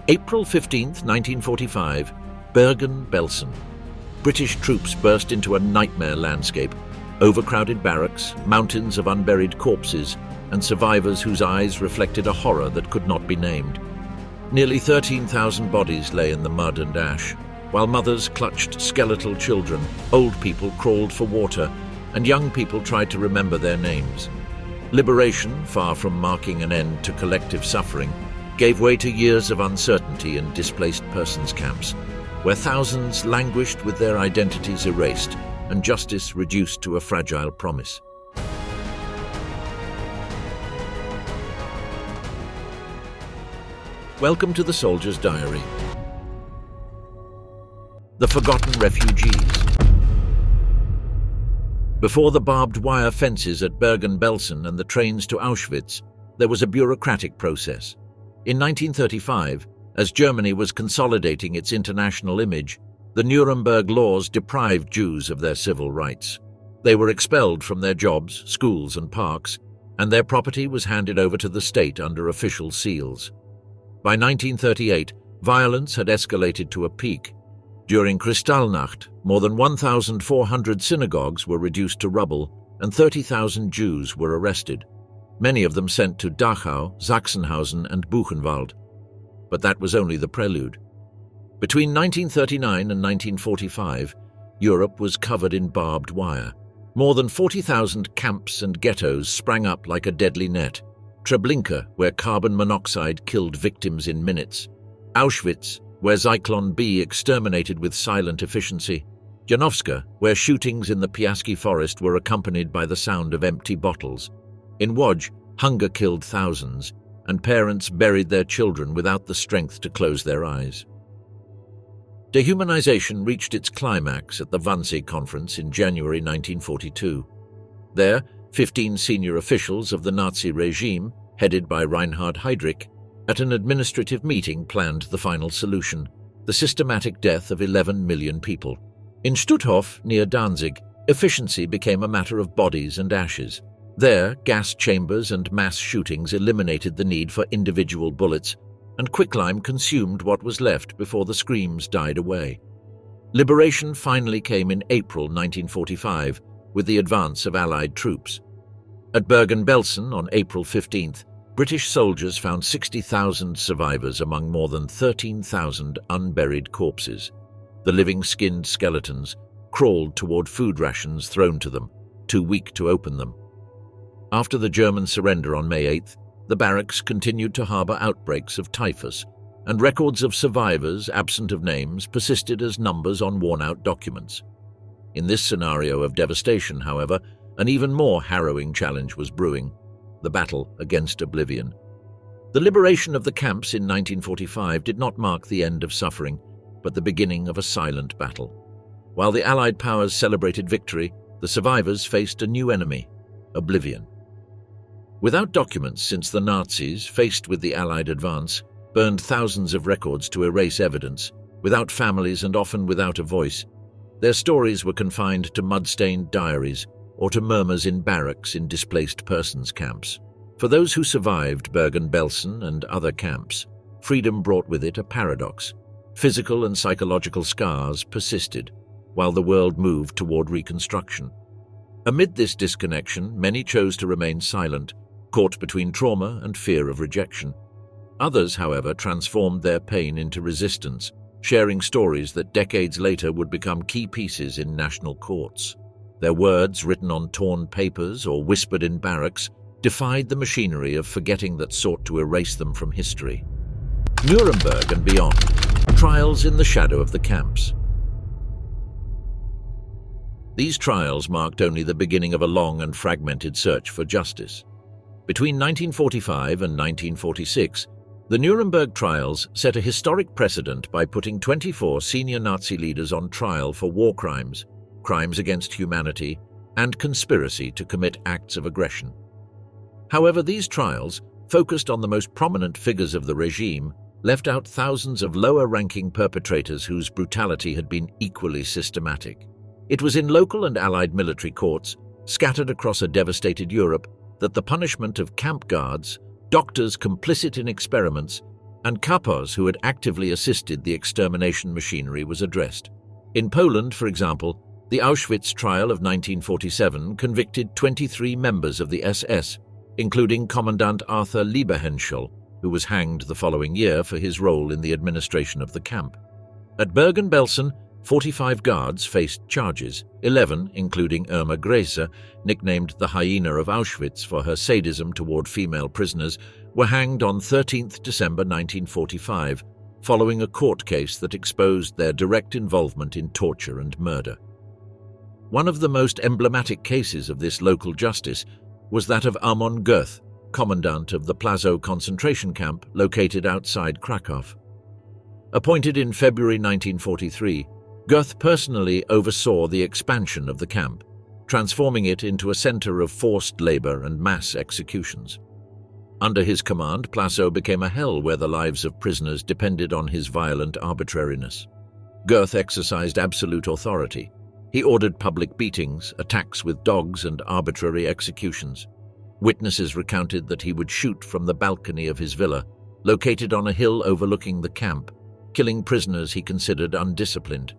April 15, 1945, Bergen-Belsen. British troops burst into a nightmare landscape, overcrowded barracks, mountains of unburied corpses, and survivors whose eyes reflected a horror that could not be named. Nearly 13,000 bodies lay in the mud and ash, while mothers clutched skeletal children, old people crawled for water, and young people tried to remember their names. Liberation, far from marking an end to collective suffering, gave way to years of uncertainty in displaced persons camps, where thousands languished with their identities erased and justice reduced to a fragile promise. Welcome to the Soldier's Diary. The Forgotten Refugees. Before the barbed wire fences at Bergen-Belsen and the trains to Auschwitz, there was a bureaucratic process. In 1935, as Germany was consolidating its international image, the Nuremberg laws deprived Jews of their civil rights. They were expelled from their jobs, schools, and parks, and their property was handed over to the state under official seals. By 1938, violence had escalated to a peak. During Kristallnacht, more than 1,400 synagogues were reduced to rubble, and 30,000 Jews were arrested, many of them sent to Dachau, Sachsenhausen, and Buchenwald. But that was only the prelude. Between 1939 and 1945, Europe was covered in barbed wire. More than 40,000 camps and ghettos sprang up like a deadly net. Treblinka, where carbon monoxide killed victims in minutes. Auschwitz, where Zyklon B exterminated with silent efficiency. Janowska, where shootings in the Piaski forest were accompanied by the sound of empty bottles. In Łódź, hunger killed thousands, and parents buried their children without the strength to close their eyes. Dehumanization reached its climax at the Wannsee Conference in January 1942. There, 15 senior officials of the Nazi regime, headed by Reinhard Heydrich, at an administrative meeting planned the final solution, the systematic death of 11 million people. In Stutthof, near Danzig, efficiency became a matter of bodies and ashes. There, gas chambers and mass shootings eliminated the need for individual bullets, and quicklime consumed what was left before the screams died away. Liberation finally came in April 1945, with the advance of Allied troops. At Bergen-Belsen on April 15th, British soldiers found 60,000 survivors among more than 13,000 unburied corpses. The living skinned skeletons crawled toward food rations thrown to them, too weak to open them. After the German surrender on May 8th, the barracks continued to harbor outbreaks of typhus, and records of survivors absent of names persisted as numbers on worn-out documents. In this scenario of devastation, however, an even more harrowing challenge was brewing: the battle against oblivion. The liberation of the camps in 1945 did not mark the end of suffering, but the beginning of a silent battle. While the Allied powers celebrated victory, the survivors faced a new enemy: oblivion. Without documents, since the Nazis, faced with the Allied advance, burned thousands of records to erase evidence, without families and often without a voice, their stories were confined to mud-stained diaries or to murmurs in barracks in displaced persons camps. For those who survived Bergen-Belsen and other camps, freedom brought with it a paradox. Physical and psychological scars persisted, while the world moved toward reconstruction. Amid this disconnection, many chose to remain silent, caught between trauma and fear of rejection. Others, however, transformed their pain into resistance, sharing stories that decades later would become key pieces in national courts. Their words, written on torn papers or whispered in barracks, defied the machinery of forgetting that sought to erase them from history. Nuremberg and beyond. Trials in the shadow of the camps. These trials marked only the beginning of a long and fragmented search for justice. Between 1945 and 1946, the Nuremberg Trials set a historic precedent by putting 24 senior Nazi leaders on trial for war crimes, crimes against humanity, and conspiracy to commit acts of aggression. However, these trials, focused on the most prominent figures of the regime, left out thousands of lower-ranking perpetrators whose brutality had been equally systematic. It was in local and Allied military courts, scattered across a devastated Europe, that the punishment of camp guards, doctors complicit in experiments, and kapos who had actively assisted the extermination machinery was addressed. In Poland, for example, the Auschwitz trial of 1947 convicted 23 members of the SS, including Commandant Arthur Lieberhenschel, who was hanged the following year for his role in the administration of the camp. At Bergen-Belsen, 45 guards faced charges. 11, including Irma Grese, nicknamed the Hyena of Auschwitz for her sadism toward female prisoners, were hanged on 13 December 1945, following a court case that exposed their direct involvement in torture and murder. One of the most emblematic cases of this local justice was that of Amon Goeth, commandant of the Plazow concentration camp located outside Krakow. Appointed in February 1943, Goeth personally oversaw the expansion of the camp, transforming it into a center of forced labor and mass executions. Under his command, Plazow became a hell where the lives of prisoners depended on his violent arbitrariness. Goeth exercised absolute authority. He ordered public beatings, attacks with dogs, and arbitrary executions. Witnesses recounted that he would shoot from the balcony of his villa, located on a hill overlooking the camp, killing prisoners he considered undisciplined.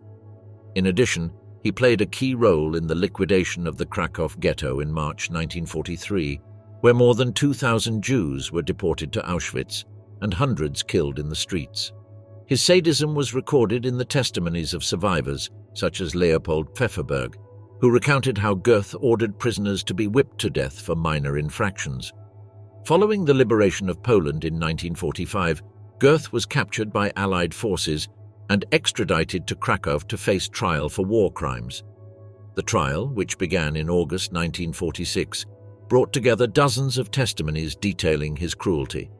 In addition, he played a key role in the liquidation of the Krakow ghetto in March 1943, where more than 2,000 Jews were deported to Auschwitz and hundreds killed in the streets. His sadism was recorded in the testimonies of survivors, such as Leopold Pfefferberg, who recounted how Goeth ordered prisoners to be whipped to death for minor infractions. Following the liberation of Poland in 1945, Goeth was captured by Allied forces and extradited to Krakow to face trial for war crimes. The trial, which began in August 1946, brought together dozens of testimonies detailing his cruelty.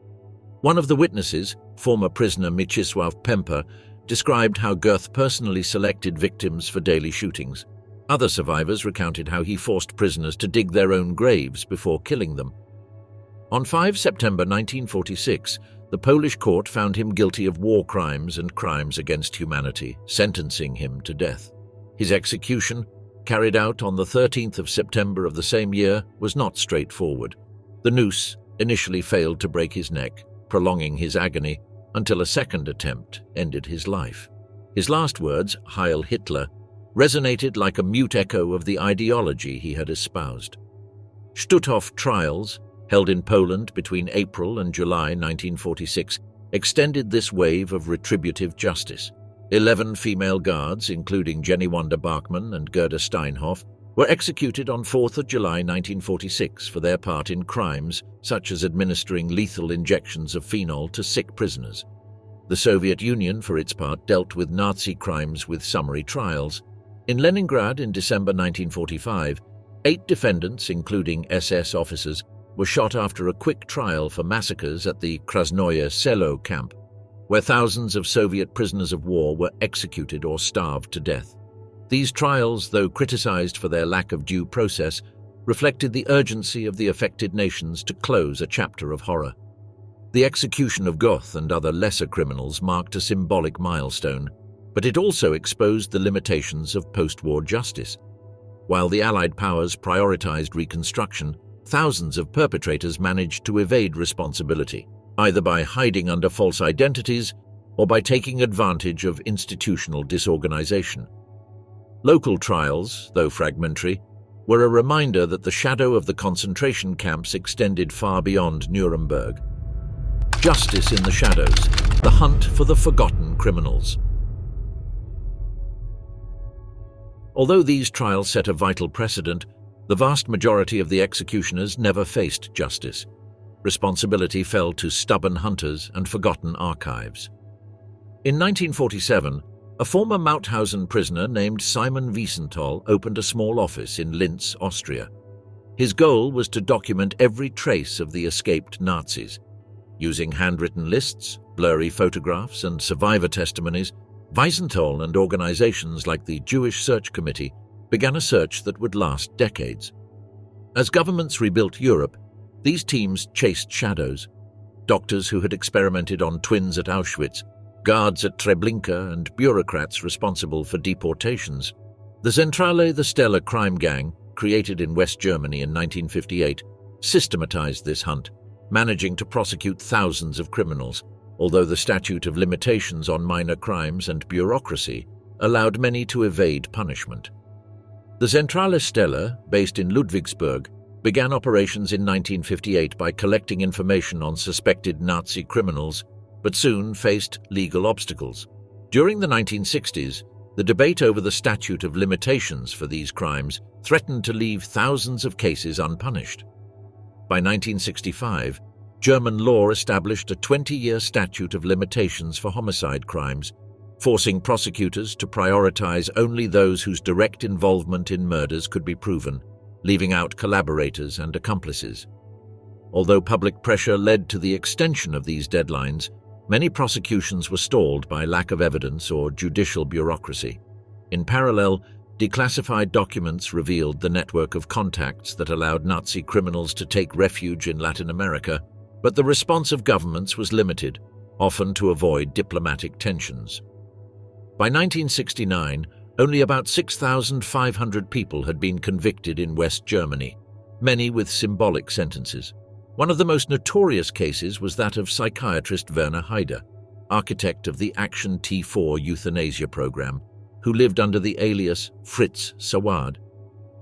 One of the witnesses, former prisoner Mieczysław Pemper, described how Goeth personally selected victims for daily shootings. Other survivors recounted how he forced prisoners to dig their own graves before killing them. On 5 September 1946, the Polish court found him guilty of war crimes and crimes against humanity, sentencing him to death. His execution, carried out on the 13th of September of the same year, was not straightforward. The noose initially failed to break his neck, prolonging his agony until a second attempt ended his life. His last words, Heil Hitler, resonated like a mute echo of the ideology he had espoused. Stutthof trials, held in Poland between April and July 1946, extended this wave of retributive justice. 11 female guards, including Jenny Wanda Bachmann and Gerda Steinhoff, were executed on 4th of July 1946 for their part in crimes such as administering lethal injections of phenol to sick prisoners. The Soviet Union, for its part, dealt with Nazi crimes with summary trials. In Leningrad in December 1945, 8 defendants, including SS officers, were shot after a quick trial for massacres at the Krasnoye Selo camp, where thousands of Soviet prisoners of war were executed or starved to death. These trials, though criticized for their lack of due process, reflected the urgency of the affected nations to close a chapter of horror. The execution of Goeth and other lesser criminals marked a symbolic milestone, but it also exposed the limitations of post-war justice. While the Allied powers prioritized reconstruction, thousands of perpetrators managed to evade responsibility, either by hiding under false identities or by taking advantage of institutional disorganization. Local trials, though fragmentary, were a reminder that the shadow of the concentration camps extended far beyond Nuremberg. Justice in the shadows, the hunt for the forgotten criminals. Although these trials set a vital precedent, the vast majority of the executioners never faced justice. Responsibility fell to stubborn hunters and forgotten archives. In 1947, a former Mauthausen prisoner named Simon Wiesenthal opened a small office in Linz, Austria. His goal was to document every trace of the escaped Nazis. Using handwritten lists, blurry photographs, and survivor testimonies, Wiesenthal and organizations like the Jewish Search Committee began a search that would last decades. As governments rebuilt Europe, these teams chased shadows. Doctors who had experimented on twins at Auschwitz, guards at Treblinka, and bureaucrats responsible for deportations. The Zentrale the Stella crime gang, created in West Germany in 1958, systematized this hunt, managing to prosecute thousands of criminals, although the statute of limitations on minor crimes and bureaucracy allowed many to evade punishment. The Zentrale Stelle, based in Ludwigsburg, began operations in 1958 by collecting information on suspected Nazi criminals, but soon faced legal obstacles. During the 1960s, the debate over the statute of limitations for these crimes threatened to leave thousands of cases unpunished. By 1965, German law established a 20-year statute of limitations for homicide crimes, forcing prosecutors to prioritize only those whose direct involvement in murders could be proven, leaving out collaborators and accomplices. Although public pressure led to the extension of these deadlines, many prosecutions were stalled by lack of evidence or judicial bureaucracy. In parallel, declassified documents revealed the network of contacts that allowed Nazi criminals to take refuge in Latin America, but the response of governments was limited, often to avoid diplomatic tensions. By 1969, only about 6,500 people had been convicted in West Germany, many with symbolic sentences. One of the most notorious cases was that of psychiatrist Werner Haider, architect of the Action T4 euthanasia program, who lived under the alias Fritz Sawad,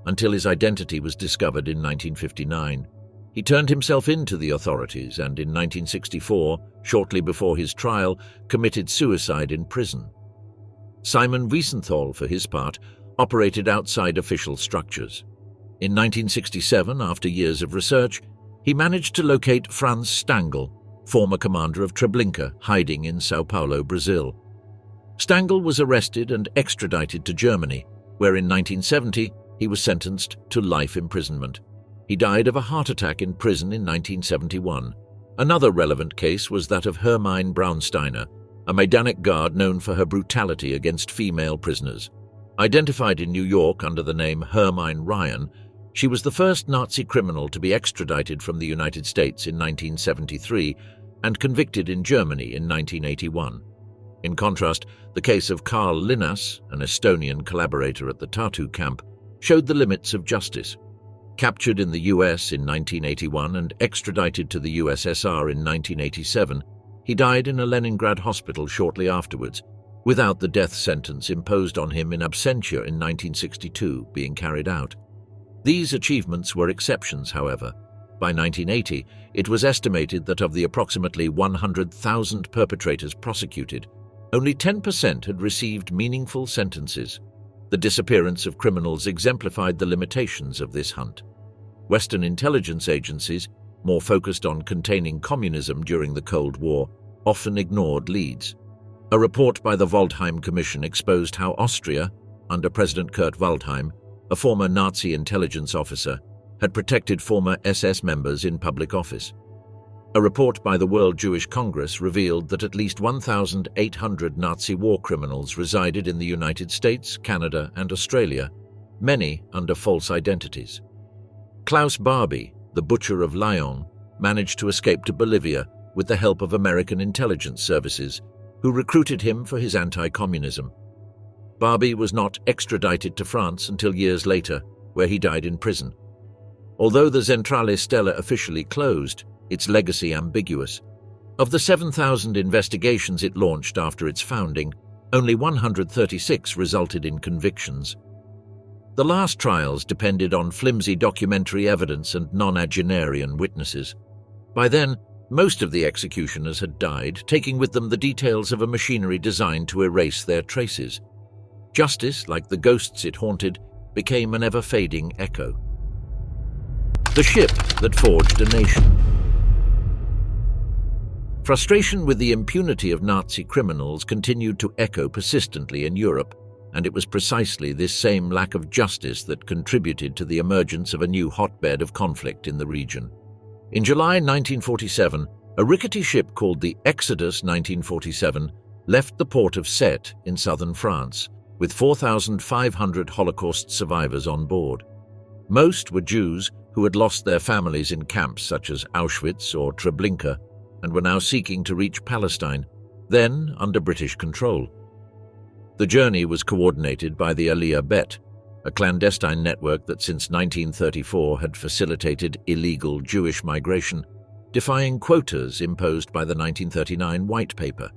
until his identity was discovered in 1959. He turned himself in to the authorities and in 1964, shortly before his trial, committed suicide in prison. Simon Wiesenthal, for his part, operated outside official structures. In 1967, after years of research, he managed to locate Franz Stangl, former commander of Treblinka, hiding in Sao Paulo, Brazil. Stangl was arrested and extradited to Germany, where in 1970 he was sentenced to life imprisonment. He died of a heart attack in prison in 1971. Another relevant case was that of Hermine Braunsteiner, a Majdanek guard known for her brutality against female prisoners. Identified in New York under the name Hermine Ryan, she was the first Nazi criminal to be extradited from the United States in 1973 and convicted in Germany in 1981. In contrast, the case of Karl Linnas, an Estonian collaborator at the Tartu camp, showed the limits of justice. Captured in the US in 1981 and extradited to the USSR in 1987, he died in a Leningrad hospital shortly afterwards, without the death sentence imposed on him in absentia in 1962 being carried out. These achievements were exceptions, however. By 1980, it was estimated that of the approximately 100,000 perpetrators prosecuted, only 10% had received meaningful sentences. The disappearance of criminals exemplified the limitations of this hunt. Western intelligence agencies, more focused on containing communism during the Cold War, often ignored leads. A report by the Waldheim Commission exposed how Austria, under President Kurt Waldheim, a former Nazi intelligence officer, had protected former SS members in public office. A report by the World Jewish Congress revealed that at least 1,800 Nazi war criminals resided in the United States, Canada, and Australia, many under false identities. Klaus Barbie, the butcher of Lyon, managed to escape to Bolivia with the help of American intelligence services, who recruited him for his anti-communism. Barbie was not extradited to France until years later, where he died in prison. Although the Zentrale Stelle officially closed, its legacy ambiguous. Of the 7,000 investigations it launched after its founding, only 136 resulted in convictions. The last trials depended on flimsy documentary evidence and nonagenarian witnesses. By then, most of the executioners had died, taking with them the details of a machinery designed to erase their traces. Justice, like the ghosts it haunted, became an ever-fading echo. The ship that forged a nation. Frustration with the impunity of Nazi criminals continued to echo persistently in Europe, and it was precisely this same lack of justice that contributed to the emergence of a new hotbed of conflict in the region. In July 1947, a rickety ship called the Exodus 1947 left the port of Sète in southern France, with 4,500 Holocaust survivors on board. Most were Jews who had lost their families in camps such as Auschwitz or Treblinka and were now seeking to reach Palestine, then under British control. The journey was coordinated by the Aliyah Bet, a clandestine network that since 1934 had facilitated illegal Jewish migration, defying quotas imposed by the 1939 White Paper,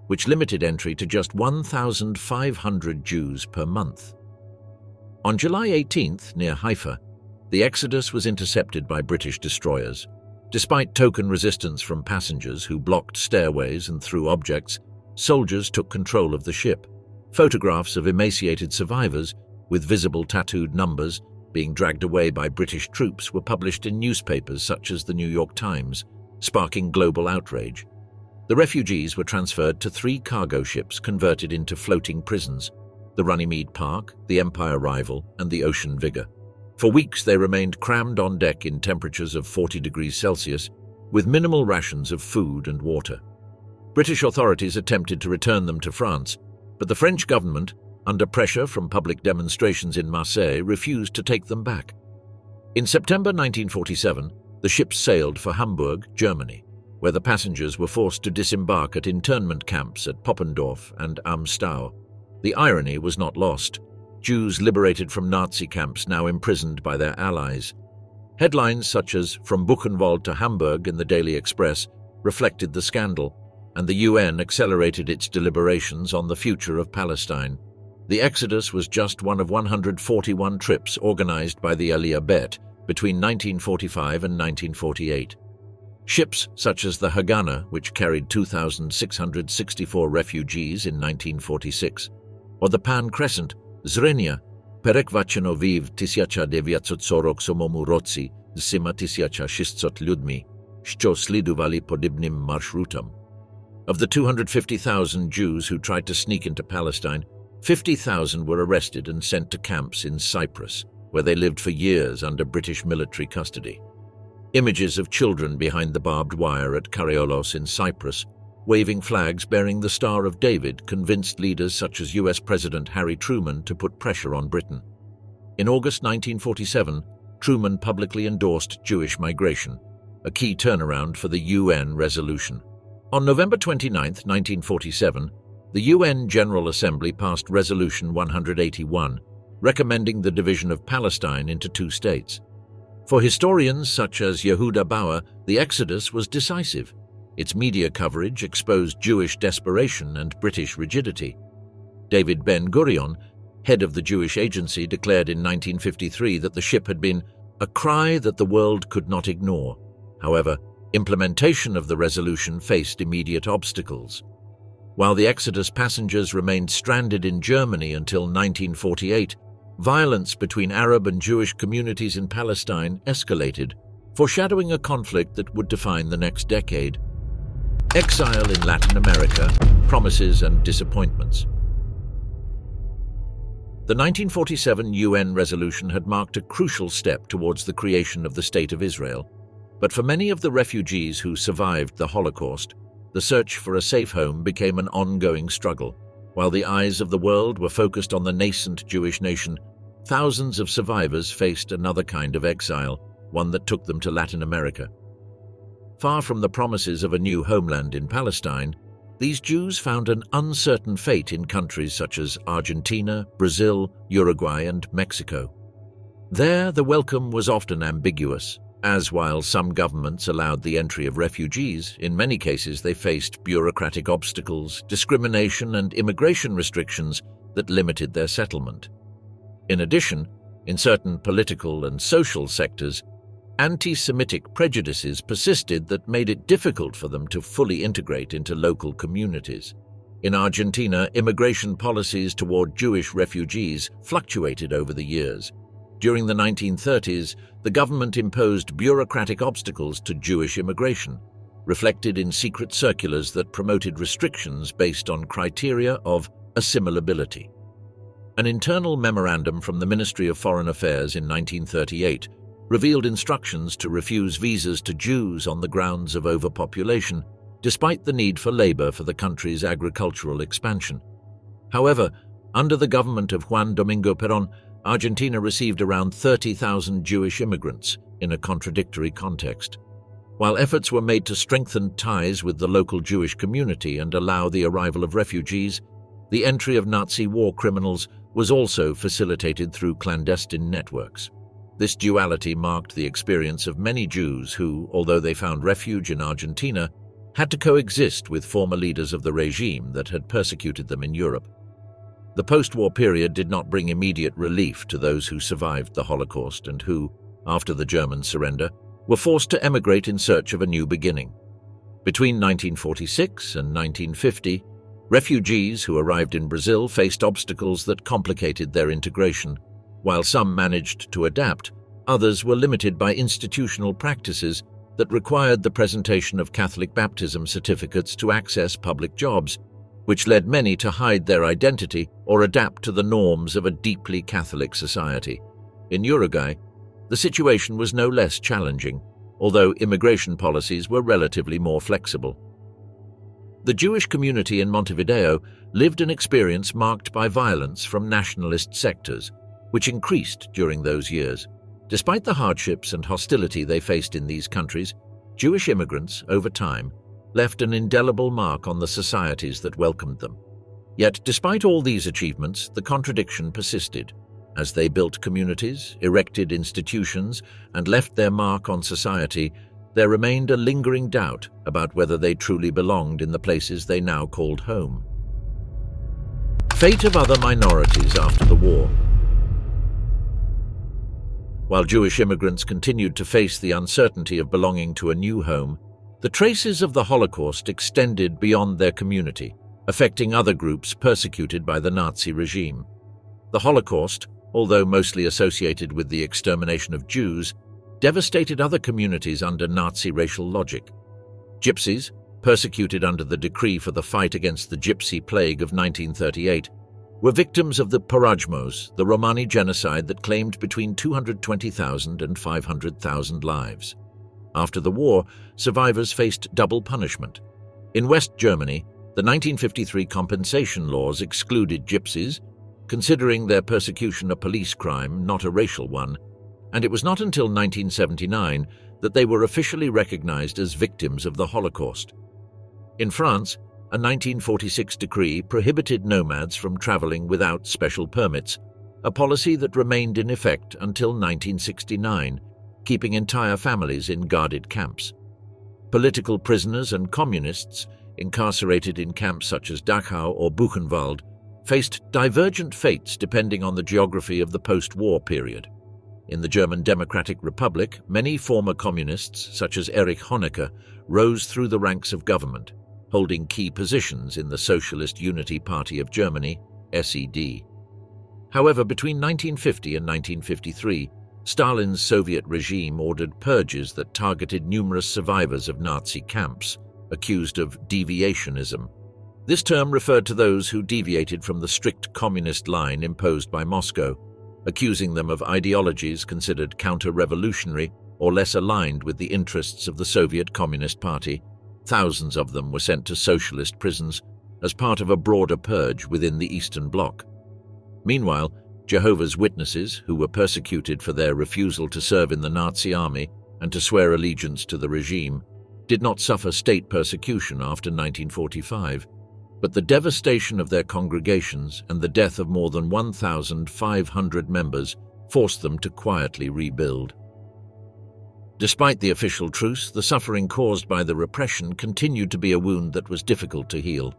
which limited entry to just 1,500 Jews per month. On July 18th, near Haifa, the exodus was intercepted by British destroyers. Despite token resistance from passengers who blocked stairways and threw objects, soldiers took control of the ship. Photographs of emaciated survivors, with visible tattooed numbers, being dragged away by British troops were published in newspapers such as the New York Times, sparking global outrage. The refugees were transferred to 3 cargo ships converted into floating prisons: the Runnymede Park, the Empire Rival, and the Ocean Vigor. For weeks they remained crammed on deck in temperatures of 40 degrees Celsius, with minimal rations of food and water. British authorities attempted to return them to France, but the French government, under pressure from public demonstrations in Marseille, refused to take them back. In September 1947, the ships sailed for Hamburg, Germany, where the passengers were forced to disembark at internment camps at Poppendorf and Amstau. The irony was not lost. Jews liberated from Nazi camps now imprisoned by their allies. Headlines such as "From Buchenwald to Hamburg" in the Daily Express reflected the scandal, and the UN accelerated its deliberations on the future of Palestine. The exodus was just one of 141 trips organized by the Aliyah Bet between 1945 and 1948. Ships such as the Haganah, which carried 2,664 refugees in 1946, or the Pan Crescent, Zrenia, Perekvacheno viv 1940 roці, zima 1600 ludmi, що слідували подібним маршрутам. Of the 250,000 Jews who tried to sneak into Palestine, 50,000 were arrested and sent to camps in Cyprus, where they lived for years under British military custody. Images of children behind the barbed wire at Kariolos in Cyprus, waving flags bearing the Star of David, convinced leaders such as US President Harry Truman to put pressure on Britain. In August 1947, Truman publicly endorsed Jewish migration, a key turnaround for the UN resolution. On November 29, 1947, the UN General Assembly passed Resolution 181, recommending the division of Palestine into 2 states. For historians such as Yehuda Bauer, the exodus was decisive. Its media coverage exposed Jewish desperation and British rigidity. David Ben-Gurion, head of the Jewish Agency, declared in 1953 that the ship had been a cry that the world could not ignore. However, implementation of the resolution faced immediate obstacles. While the Exodus passengers remained stranded in Germany until 1948, violence between Arab and Jewish communities in Palestine escalated, foreshadowing a conflict that would define the next decade. Exile in Latin America, promises and disappointments. The 1947 UN resolution had marked a crucial step towards the creation of the State of Israel, but for many of the refugees who survived the Holocaust, the search for a safe home became an ongoing struggle. While the eyes of the world were focused on the nascent Jewish nation, thousands of survivors faced another kind of exile, one that took them to Latin America. Far from the promises of a new homeland in Palestine, these Jews found an uncertain fate in countries such as Argentina, Brazil, Uruguay, and Mexico. There, the welcome was often ambiguous, as while some governments allowed the entry of refugees, in many cases they faced bureaucratic obstacles, discrimination, and immigration restrictions that limited their settlement. In addition, in certain political and social sectors, anti-Semitic prejudices persisted that made it difficult for them to fully integrate into local communities. In Argentina, immigration policies toward Jewish refugees fluctuated over the years. During the 1930s, the government imposed bureaucratic obstacles to Jewish immigration, reflected in secret circulars that promoted restrictions based on criteria of assimilability. An internal memorandum from the Ministry of Foreign Affairs in 1938 revealed instructions to refuse visas to Jews on the grounds of overpopulation, despite the need for labor for the country's agricultural expansion. However, under the government of Juan Domingo Perón, Argentina received around 30,000 Jewish immigrants in a contradictory context. While efforts were made to strengthen ties with the local Jewish community and allow the arrival of refugees, the entry of Nazi war criminals was also facilitated through clandestine networks. This duality marked the experience of many Jews who, although they found refuge in Argentina, had to coexist with former leaders of the regime that had persecuted them in Europe. The post-war period did not bring immediate relief to those who survived the Holocaust and who, after the German surrender, were forced to emigrate in search of a new beginning. Between 1946 and 1950, refugees who arrived in Brazil faced obstacles that complicated their integration. While some managed to adapt, others were limited by institutional practices that required the presentation of Catholic baptism certificates to access public jobs, which led many to hide their identity or adapt to the norms of a deeply Catholic society. In Uruguay, the situation was no less challenging, although immigration policies were relatively more flexible. The Jewish community in Montevideo lived an experience marked by violence from nationalist sectors, which increased during those years. Despite the hardships and hostility they faced in these countries, Jewish immigrants, over time, left an indelible mark on the societies that welcomed them. Yet, despite all these achievements, the contradiction persisted. As they built communities, erected institutions, and left their mark on society, there remained a lingering doubt about whether they truly belonged in the places they now called home. Fate of other minorities after the war. While Jewish immigrants continued to face the uncertainty of belonging to a new home, the traces of the Holocaust extended beyond their community, affecting other groups persecuted by the Nazi regime. The Holocaust, although mostly associated with the extermination of Jews, devastated other communities under Nazi racial logic. Gypsies, persecuted under the decree for the fight against the Gypsy Plague of 1938, were victims of the Porajmos, the Romani genocide that claimed between 220,000 and 500,000 lives. After the war, survivors faced double punishment. In West Germany, the 1953 compensation laws excluded Gypsies, considering their persecution a police crime, not a racial one, and it was not until 1979 that they were officially recognized as victims of the Holocaust. In France, a 1946 decree prohibited nomads from traveling without special permits, a policy that remained in effect until 1969, keeping entire families in guarded camps. Political prisoners and communists, incarcerated in camps such as Dachau or Buchenwald, faced divergent fates depending on the geography of the post-war period. In the German Democratic Republic, many former communists, such as Erich Honecker, rose through the ranks of government, holding key positions in the Socialist Unity Party of Germany, SED. However, between 1950 and 1953, Stalin's Soviet regime ordered purges that targeted numerous survivors of Nazi camps, accused of deviationism. This term referred to those who deviated from the strict communist line imposed by Moscow, accusing them of ideologies considered counter-revolutionary or less aligned with the interests of the Soviet Communist Party. Thousands of them were sent to socialist prisons as part of a broader purge within the Eastern Bloc. Meanwhile, Jehovah's Witnesses, who were persecuted for their refusal to serve in the Nazi army and to swear allegiance to the regime, did not suffer state persecution after 1945, but the devastation of their congregations and the death of more than 1,500 members forced them to quietly rebuild. Despite the official truce, the suffering caused by the repression continued to be a wound that was difficult to heal.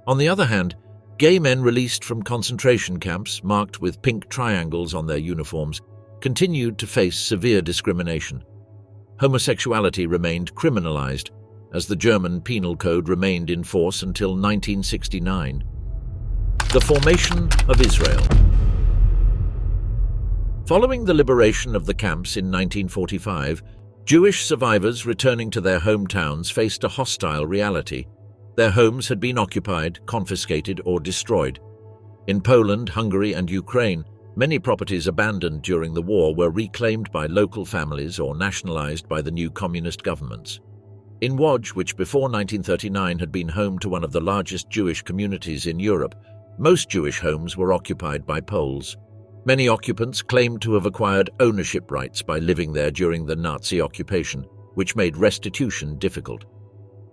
On the other hand, gay men released from concentration camps, marked with pink triangles on their uniforms, continued to face severe discrimination. Homosexuality remained criminalized, as the German Penal Code remained in force until 1969. The formation of Israel. Following the liberation of the camps in 1945, Jewish survivors returning to their hometowns faced a hostile reality. Their homes had been occupied, confiscated, or destroyed. In Poland, Hungary, and Ukraine, many properties abandoned during the war were reclaimed by local families or nationalized by the new communist governments. In Łódź, which before 1939 had been home to one of the largest Jewish communities in Europe, most Jewish homes were occupied by Poles. Many occupants claimed to have acquired ownership rights by living there during the Nazi occupation, which made restitution difficult.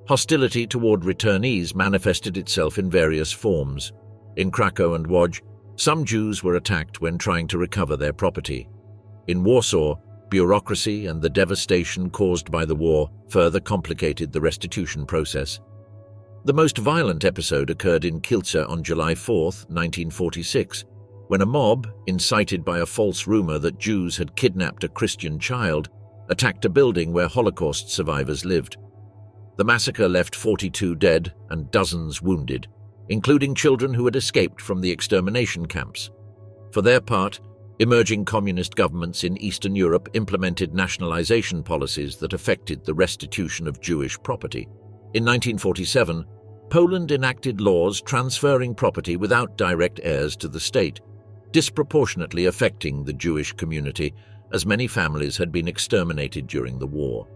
Hostility toward returnees manifested itself in various forms. In Krakow and Łódź, some Jews were attacked when trying to recover their property. In Warsaw, bureaucracy and the devastation caused by the war further complicated the restitution process. The most violent episode occurred in Kielce on July 4, 1946, when a mob, incited by a false rumor that Jews had kidnapped a Christian child, attacked a building where Holocaust survivors lived. The massacre left 42 dead and dozens wounded, including children who had escaped from the extermination camps. For their part, emerging communist governments in Eastern Europe implemented nationalization policies that affected the restitution of Jewish property. In 1947, Poland enacted laws transferring property without direct heirs to the state, disproportionately affecting the Jewish community, as many families had been exterminated during the war.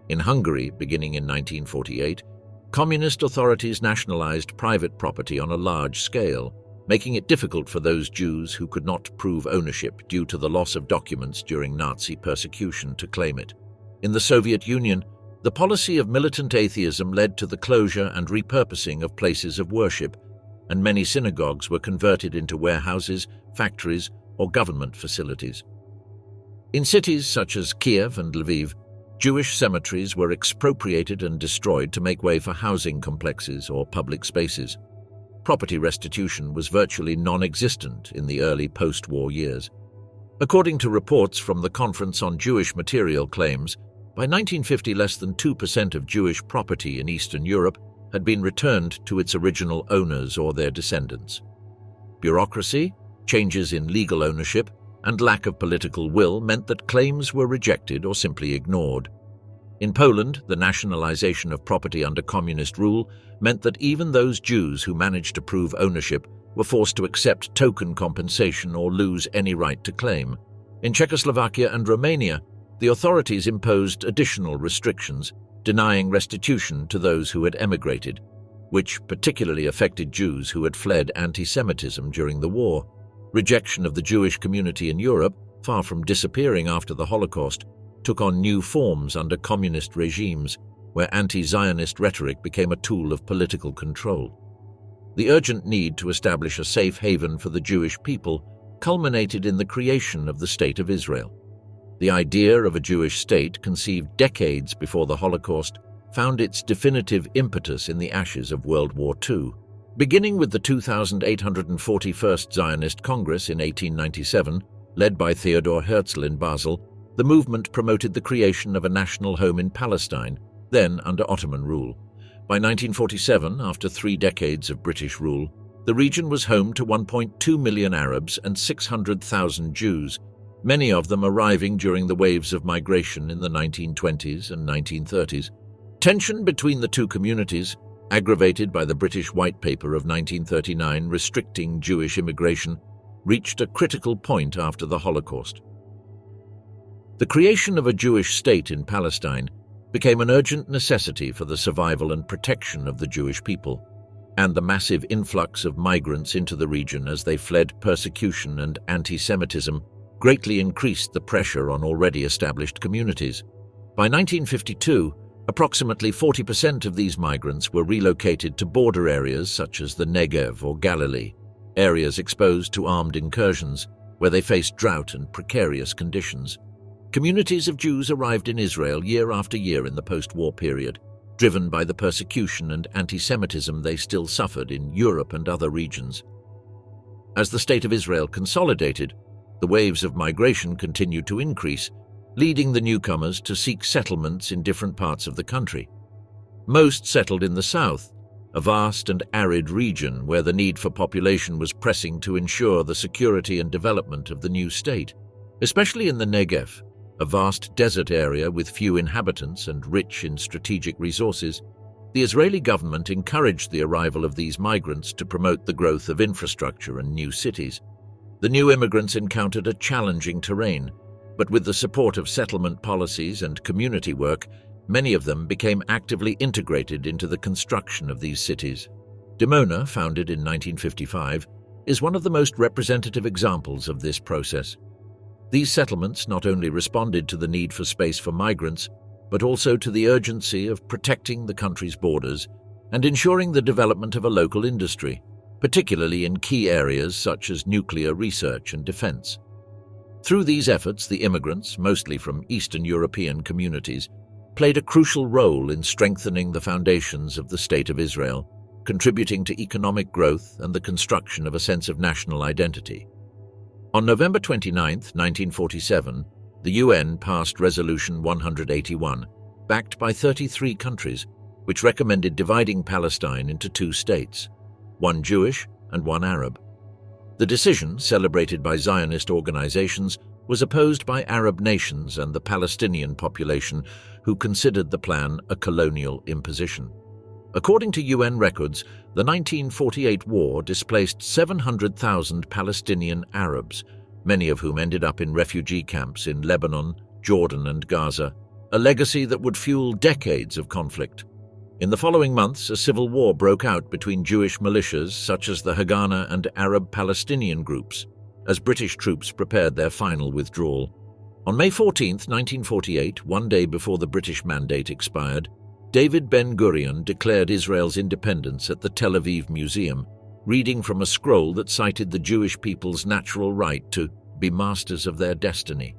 In Hungary, beginning in 1948, communist authorities nationalized private property on a large scale, making it difficult for those Jews who could not prove ownership due to the loss of documents during Nazi persecution to claim it. In the Soviet Union, the policy of militant atheism led to the closure and repurposing of places of worship, and many synagogues were converted into warehouses, factories, or government facilities. In cities such as Kiev and Lviv, Jewish cemeteries were expropriated and destroyed to make way for housing complexes or public spaces. Property restitution was virtually non-existent in the early post-war years. According to reports from the Conference on Jewish Material Claims, by 1950 less than 2% of Jewish property in Eastern Europe had been returned to its original owners or their descendants. Bureaucracy, changes in legal ownership, and lack of political will meant that claims were rejected or simply ignored. In Poland, the nationalization of property under communist rule meant that even those Jews who managed to prove ownership were forced to accept token compensation or lose any right to claim. In Czechoslovakia and Romania, the authorities imposed additional restrictions, denying restitution to those who had emigrated, which particularly affected Jews who had fled anti-Semitism during the war. Rejection of the Jewish community in Europe, far from disappearing after the Holocaust, took on new forms under communist regimes, where anti-Zionist rhetoric became a tool of political control. The urgent need to establish a safe haven for the Jewish people culminated in the creation of the State of Israel. The idea of a Jewish state, conceived decades before the Holocaust, found its definitive impetus in the ashes of World War II. Beginning with the 2841st Zionist Congress in 1897, led by Theodor Herzl in Basel, the movement promoted the creation of a national home in Palestine, then under Ottoman rule. By 1947, after 3 decades of British rule, the region was home to 1.2 million Arabs and 600,000 Jews, many of them arriving during the waves of migration in the 1920s and 1930s. Tension between the two communities, aggravated by the British White Paper of 1939 restricting Jewish immigration, reached a critical point after the Holocaust. The creation of a Jewish state in Palestine became an urgent necessity for the survival and protection of the Jewish people, and the massive influx of migrants into the region as they fled persecution and anti-Semitism greatly increased the pressure on already established communities. By 1952, approximately 40% of these migrants were relocated to border areas such as the Negev or Galilee, areas exposed to armed incursions, where they faced drought and precarious conditions. Communities of Jews arrived in Israel year after year in the post-war period, driven by the persecution and anti-Semitism they still suffered in Europe and other regions. As the State of Israel consolidated, the waves of migration continued to increase, leading the newcomers to seek settlements in different parts of the country. Most settled in the south, a vast and arid region where the need for population was pressing to ensure the security and development of the new state. Especially in the Negev, a vast desert area with few inhabitants and rich in strategic resources, the Israeli government encouraged the arrival of these migrants to promote the growth of infrastructure and new cities. The new immigrants encountered a challenging terrain, but with the support of settlement policies and community work, many of them became actively integrated into the construction of these cities. Dimona, founded in 1955, is one of the most representative examples of this process. These settlements not only responded to the need for space for migrants, but also to the urgency of protecting the country's borders and ensuring the development of a local industry, particularly in key areas such as nuclear research and defense. Through these efforts, the immigrants, mostly from Eastern European communities, played a crucial role in strengthening the foundations of the State of Israel, contributing to economic growth and the construction of a sense of national identity. On November 29, 1947, the UN passed Resolution 181, backed by 33 countries, which recommended dividing Palestine into two states, one Jewish and one Arab. The decision, celebrated by Zionist organizations, was opposed by Arab nations and the Palestinian population, who considered the plan a colonial imposition. According to UN records, the 1948 war displaced 700,000 Palestinian Arabs, many of whom ended up in refugee camps in Lebanon, Jordan, and Gaza, a legacy that would fuel decades of conflict. In the following months, a civil war broke out between Jewish militias such as the Haganah and Arab Palestinian groups, as British troops prepared their final withdrawal. On May 14, 1948, one day before the British mandate expired, David Ben-Gurion declared Israel's independence at the Tel Aviv Museum, reading from a scroll that cited the Jewish people's natural right to be masters of their destiny.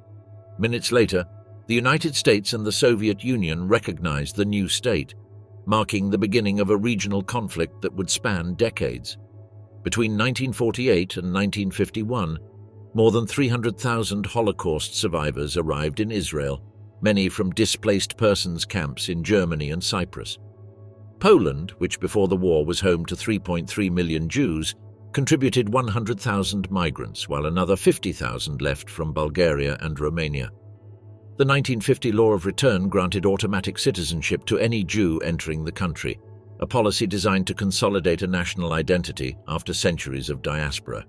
Minutes later, the United States and the Soviet Union recognized the new state, marking the beginning of a regional conflict that would span decades. Between 1948 and 1951, more than 300,000 Holocaust survivors arrived in Israel, many from displaced persons camps in Germany and Cyprus. Poland, which before the war was home to 3.3 million Jews, contributed 100,000 migrants, while another 50,000 left from Bulgaria and Romania. The 1950 Law of Return granted automatic citizenship to any Jew entering the country, a policy designed to consolidate a national identity after centuries of diaspora.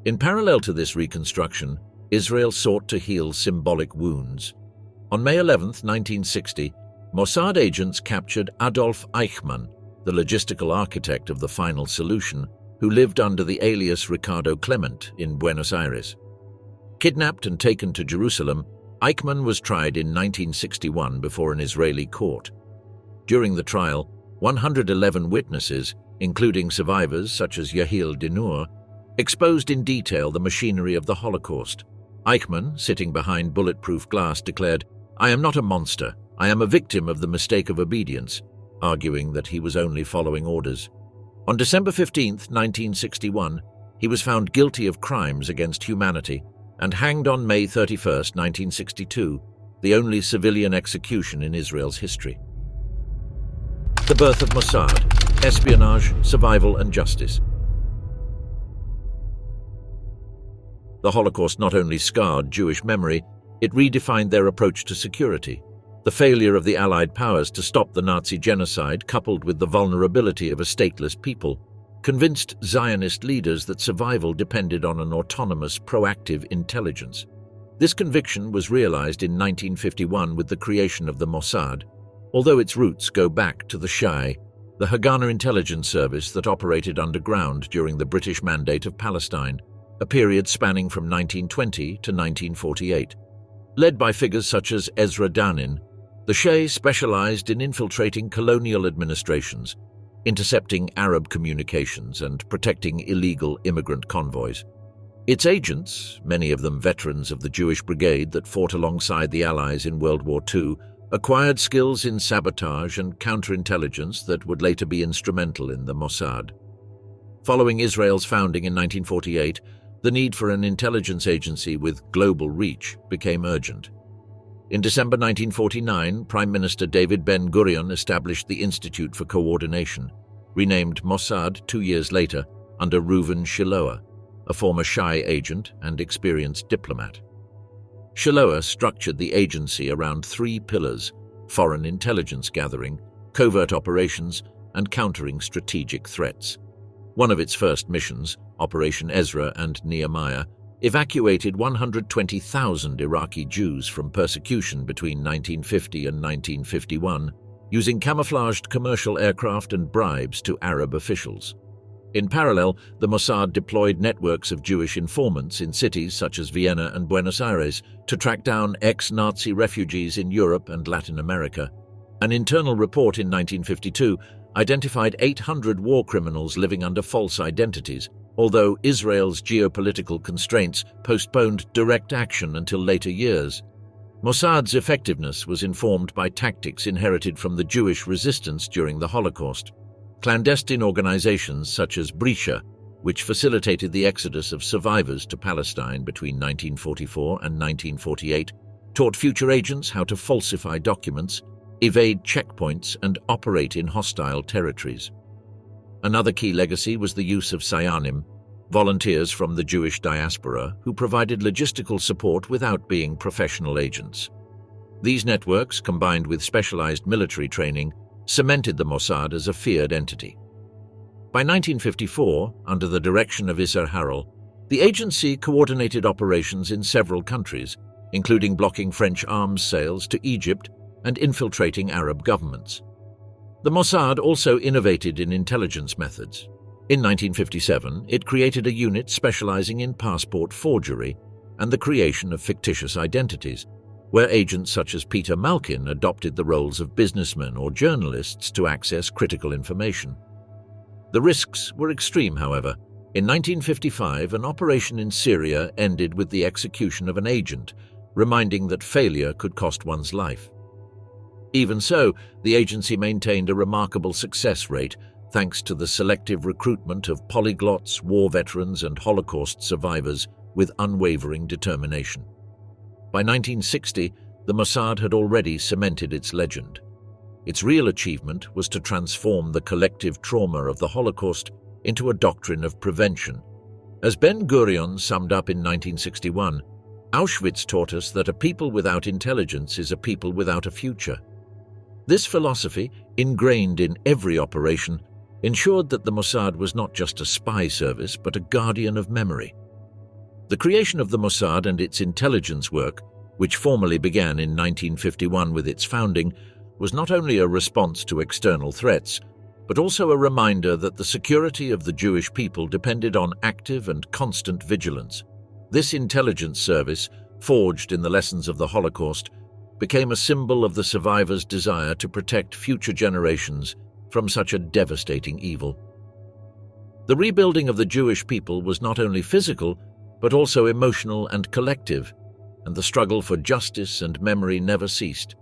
In parallel to this reconstruction, Israel sought to heal symbolic wounds. On May 11, 1960, Mossad agents captured Adolf Eichmann, the logistical architect of the final solution, who lived under the alias Ricardo Clement in Buenos Aires. Kidnapped and taken to Jerusalem, Eichmann was tried in 1961 before an Israeli court. During the trial, 111 witnesses, including survivors such as Yehiel Dinur, exposed in detail the machinery of the Holocaust. Eichmann, sitting behind bulletproof glass, declared, "I am not a monster. I am a victim of the mistake of obedience," arguing that he was only following orders. On December 15, 1961, he was found guilty of crimes against humanity and hanged on May 31, 1962, the only civilian execution in Israel's history. The birth of Mossad: espionage, survival, and justice. The Holocaust not only scarred Jewish memory, it redefined their approach to security. The failure of the Allied powers to stop the Nazi genocide, coupled with the vulnerability of a stateless people, convinced Zionist leaders that survival depended on an autonomous, proactive intelligence. This conviction was realized in 1951 with the creation of the Mossad, although its roots go back to the Shai, the Haganah intelligence service that operated underground during the British Mandate of Palestine, a period spanning from 1920 to 1948. Led by figures such as Ezra Danin, the Shai specialized in infiltrating colonial administrations, intercepting Arab communications, and protecting illegal immigrant convoys. Its agents, many of them veterans of the Jewish Brigade that fought alongside the Allies in World War II, acquired skills in sabotage and counterintelligence that would later be instrumental in the Mossad. Following Israel's founding in 1948, the need for an intelligence agency with global reach became urgent. In December 1949, Prime Minister David Ben-Gurion established the Institute for Coordination, renamed Mossad 2 years later under Reuven Shiloah, a former Shai agent and experienced diplomat. Shiloah structured the agency around 3 pillars: foreign intelligence gathering, covert operations, and countering strategic threats. One of its first missions, Operation Ezra and Nehemiah, evacuated 120,000 Iraqi Jews from persecution between 1950 and 1951, using camouflaged commercial aircraft and bribes to Arab officials. In parallel, the Mossad deployed networks of Jewish informants in cities such as Vienna and Buenos Aires to track down ex-Nazi refugees in Europe and Latin America. An internal report in 1952 identified 800 war criminals living under false identities, although Israel's geopolitical constraints postponed direct action until later years. Mossad's effectiveness was informed by tactics inherited from the Jewish resistance during the Holocaust. Clandestine organizations such as Brisha, which facilitated the exodus of survivors to Palestine between 1944 and 1948, taught future agents how to falsify documents, evade checkpoints, and operate in hostile territories. Another key legacy was the use of Sayanim, volunteers from the Jewish diaspora who provided logistical support without being professional agents. These networks, combined with specialized military training, cemented the Mossad as a feared entity. By 1954, under the direction of Isser Harel, the agency coordinated operations in several countries, including blocking French arms sales to Egypt and infiltrating Arab governments. The Mossad also innovated in intelligence methods. In 1957, it created a unit specializing in passport forgery and the creation of fictitious identities, where agents such as Peter Malkin adopted the roles of businessmen or journalists to access critical information. The risks were extreme, however. In 1955, an operation in Syria ended with the execution of an agent, reminding that failure could cost one's life. Even so, the agency maintained a remarkable success rate thanks to the selective recruitment of polyglots, war veterans, and Holocaust survivors with unwavering determination. By 1960, the Mossad had already cemented its legend. Its real achievement was to transform the collective trauma of the Holocaust into a doctrine of prevention. As Ben-Gurion summed up in 1961, Auschwitz taught us that a people without intelligence is a people without a future. This philosophy, ingrained in every operation, ensured that the Mossad was not just a spy service but a guardian of memory. The creation of the Mossad and its intelligence work, which formally began in 1951 with its founding, was not only a response to external threats, but also a reminder that the security of the Jewish people depended on active and constant vigilance. This intelligence service, forged in the lessons of the Holocaust, became a symbol of the survivors' desire to protect future generations from such a devastating evil. The rebuilding of the Jewish people was not only physical, but also emotional and collective, and the struggle for justice and memory never ceased.